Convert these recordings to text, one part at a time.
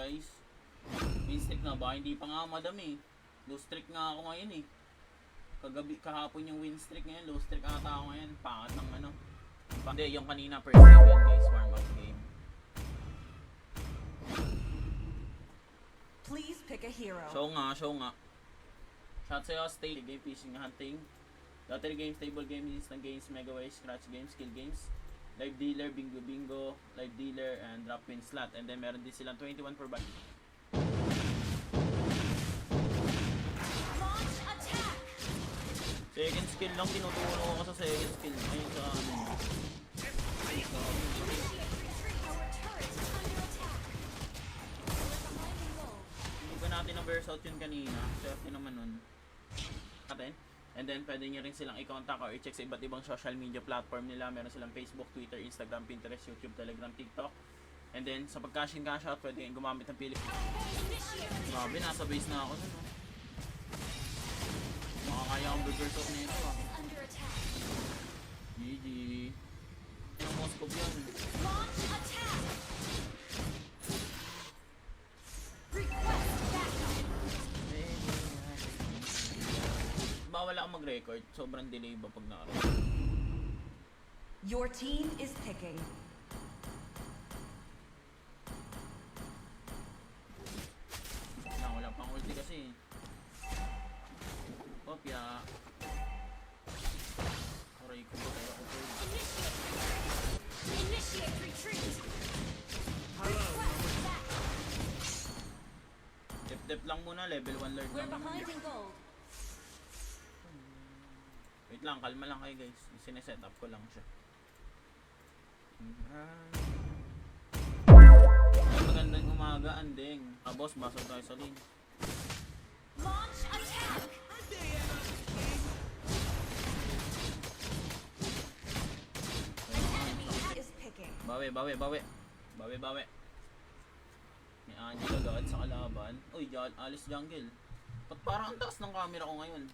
guys. Win streak na ba? Hindi pa nga madami. Low streak nga ako ngayon eh. Kahapon yung win streak ngayon. Low streak ata ako ngayon. Pangat ng ano. Hindi, yung kanina first game yan guys. Warm up game. Please pick a hero. Show nga. Shot sa'yo, stay game, fishing, hunting. Lottery games, table games, instant games, mega ways, scratch games, skill games. Live dealer, bingo, live dealer, and drop win slot. And then meron din silang 21 per buy. Launch attack. Second skill lang, tinuturo ko sa second skill. Ayun sa ano. Initiate retreat. Our turret is under attack. Hindi ba natin na-verse out yun kanina? Swerte naman nun. Atin. And then pwede nyo rin silang i-contact or i-check sa iba't ibang social media platform nila. Meron silang Facebook, Twitter, Instagram, Pinterest, YouTube, Telegram, TikTok. And then sa pag-cash in cash out, pwede kayong gumamit ng pili. Grabe, nasa base na ako nun. Makakaya akong reverse out nito ah. Under attack. GG. Yung Moscow yun. Launch attack. Request backup. Bawal ako mag-record. Sobrang delay ba pag naka-record? Your team is picking. Wala pang ulti kasi. Kopya. Aray ko ba kaya ako third? Initiate retreat. Request backup. Dep lang muna. Level 1 lord We're lang naman. behind in gold. Wait lang, kalma lang kayo guys. Sineset up ko lang siya. Magandang umaga, andeng. Boss, basag tayo sa lane. Launch attack. An enemy is picking. Bawi. May Angela agad sa kalaban. Uy, alis jungle. Ba't parang ang taas ng camera ko ngayon?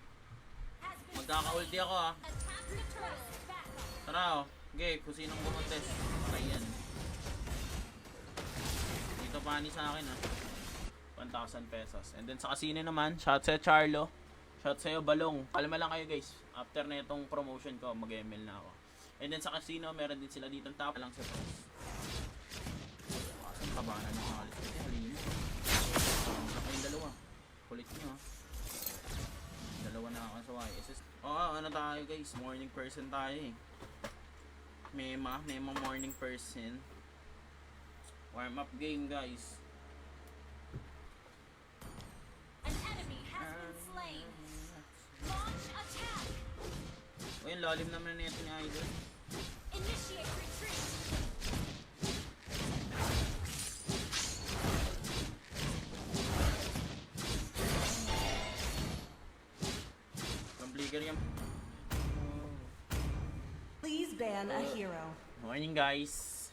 Magkaka-ulti ako ah. Attack the turret. Backup. Tara oh. Okay, kung sinong bumontes. Patay yan. Dito pani sa akin ah. 1,000 pesos. And then sa casino naman, shot sa'yo Charlo. Shot sa'yo Balong. Kalma lang kayo guys. After na itong promotion ko, mag-ML na ako. And then sa casino, meron din sila dito tap lang sa press. Kasang kabanan ng halis. Kasi halina. Sa kayong dalawa. Kulit nyo ah. Dalawa na ako sa YSS. Ano tayo guys? Morning person tayo eh. Mema morning person. Warm up game guys. An enemy has been slain. Launch attack. O yung lalim naman na ito ni Idol. Initiate retreat. Complete yan. Please ban a hero. Morning guys.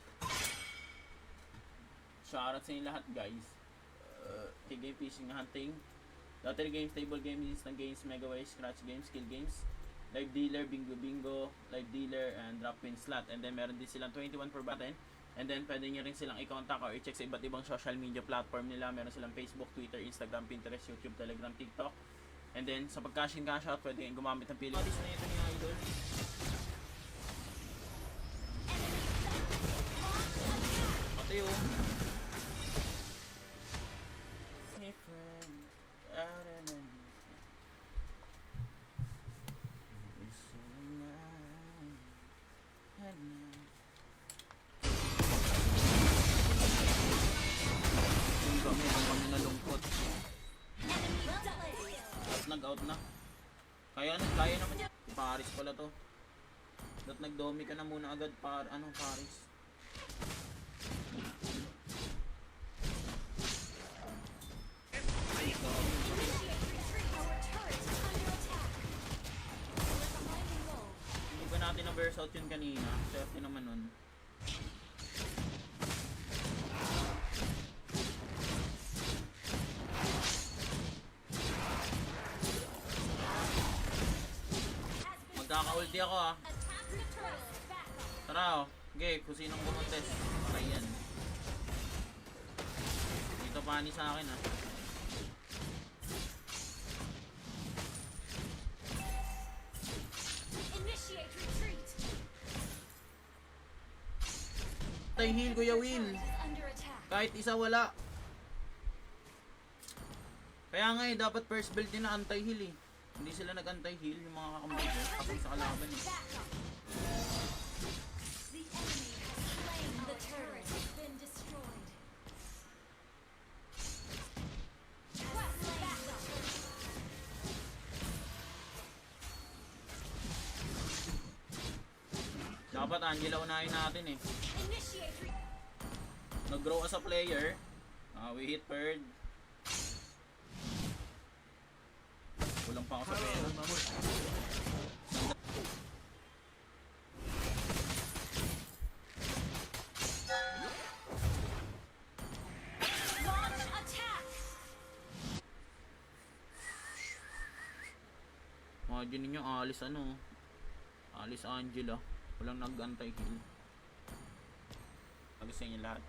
Shoutout sa inyo lahat guys. Game fishing, hunting. Lottery games, table games, instant games, mega ways, scratch games, skill games. Live dealer, bingo, live dealer, and drop win slot. And then meron din silang 21 per button. And then pwede nyo rin silang i-contact or i-check sa iba't ibang social media platform nila. Meron silang Facebook, Twitter, Instagram, Pinterest, YouTube, Telegram, TikTok. And then sa pag-cash in cash out, pwede kayong gumamit ng pili. Alis na ito ni Idol. Pati oh. Hey friend, kami nalungkot. Nag-out na. Kaya naman yan. Paris pala to. Dapat nag-domi ka na muna agad Paris. Hindi ba natin na-verse out yun kanina? Swerte naman nun. Magkaka-ulti ako ah. Tara oh. Okay, kung sinong bumontes. Patay yan. Dito nagpapani sa akin ah. Initiate retreat. Anti-heal, Kuya Will. Turret is under attack. Kahit isa wala. Kaya nga eh, dapat first build din na anti-heal eh. Hindi sila nag-anti-heal yung mga kakampi ko kapag sa kalaban eh. Backup. The enemy has slain the turret. Has been destroyed. Quest backup. Dapat Angela unahin natin eh. Initiate retreat. Nag-grow as a player. We hit third. Kulang pa ako sa pera. Launch attack. Imagine ninyo Alice ano. Alice Angela. Walang nag-anti-heal. Mag sa inyo lahat.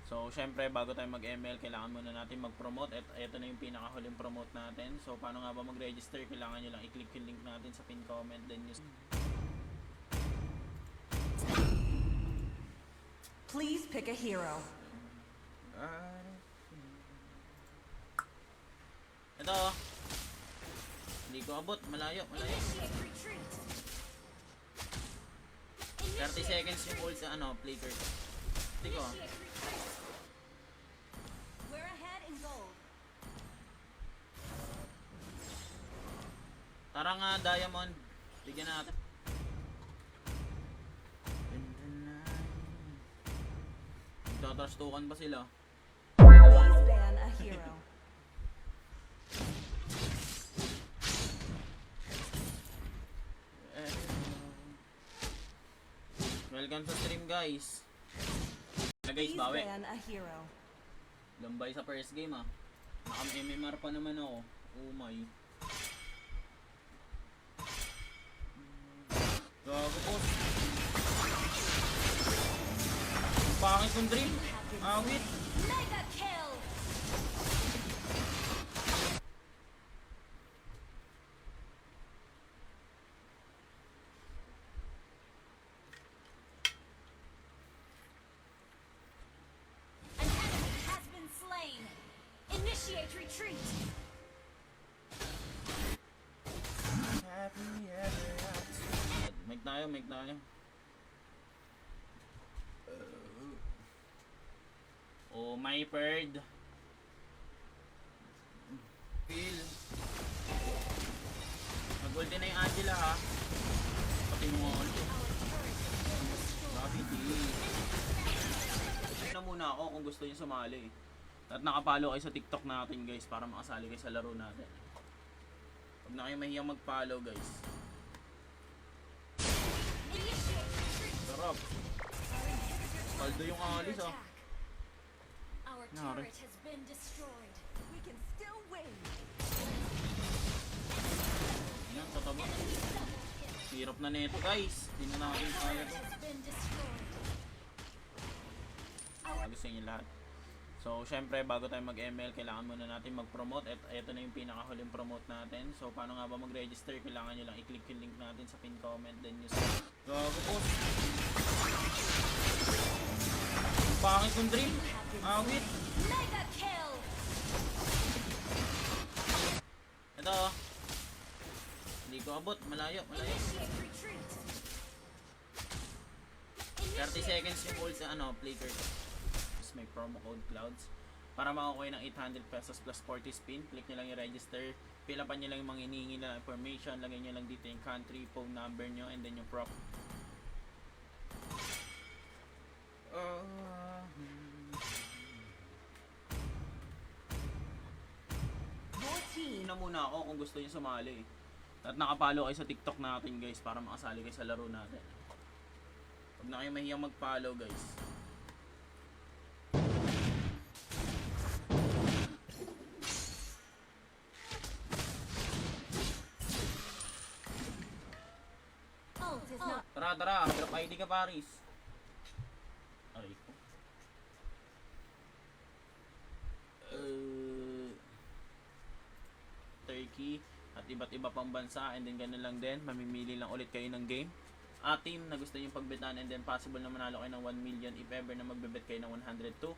So, syempre, bago tayo mag-ML, kailangan muna natin mag-promote. At ito na yung pinakahuling promote natin. So, paano nga ba mag-register? Kailangan nyo lang i-click yung link natin sa pin comment. Then use... Please pick a hero. Ito. Hindi ko abot. Malayo, malayo. Initiate retreat. 30 seconds yung ult sa ano, flicker. Hindi ko. Initiate retreat. We're ahead in gold. Tara nga, Diamond. Bigyan natin. Nagtatrastukan ba sila? Please ban a hero. Welcome sa stream guys. Guys, Please bawi. ban a hero. Lambay sa first game ah. Nakam-MMR pa naman ako. Oh my. Gago po. Ang pangit kong dream. Awit. Mega kill. An enemy has been slain. Initiate retreat. Make tayo, make tayo. Oh my bird. Feel. Mag-ulti na yung Angela ha. Pati mo all. Grabe di. Na muna ako kung gusto niyo sumali. At nakapalo kayo sa TikTok natin guys para makasali kayo sa laro natin. Huwag na kayo mahiyang mag-follow guys. Initiate retreat. Sarap. Paldo yung alis ah. Our Nari. turret has been destroyed. We can still win. Yan, tataba. Hirap na nito guys. Hindi na natin kaya to. Has been destroyed. Our Gusto niyo lahat. So, syempre, bago tayo mag-ML, kailangan muna natin mag-promote. At ito na yung pinakahuling promote natin. So, paano nga ba mag-register? Kailangan nyo lang i-click yung link natin sa pin comment. Then use... Gago po. Ang pangit kong dream. Awit. mega kill. Ito. Hindi ko abot. Malayo, malayo. Initiate retreat. 30 seconds yung ult sa ano, flicker. Tapos may promo code clouds. Para makakuha ng 800 pesos plus 40 spin, click nyo lang yung register. Fill upan nyo lang yung mga hinihingi na information. Lagay nyo lang dito yung country, phone number nyo, and then yung prop. Your team. Na muna ako kung gusto nyo sumali. At nakapalo kayo sa TikTok natin guys para makasali kayo sa laro natin. Huwag na kayo mahiyang mag-follow guys. Ult is not. Tara, tara. Drop ID ka, Paris. Aray ko. Turkey, at iba't iba pang bansa. And then ganun lang din, mamimili lang ulit kayo ng game. Team na gusto nyo pagbetan, and then possible na manalo kayo ng 1 million if ever na magbebet kayo ng 102.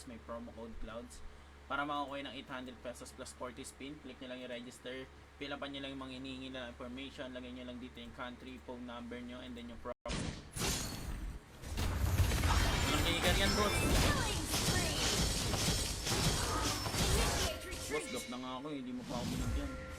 May promo code Clouds para makakuha ng 800 pesos plus 40 spin. Click nyo lang yung register, fill upan nyo lang yung mga hinihingi na information, lagay nyo lang dito yung country, phone number nyo, and then yung promo. Walang kinigan yan, boss. Killing spree. Initiate Boss, retreat. gap na nga ako, hindi mo pa ako binigyan.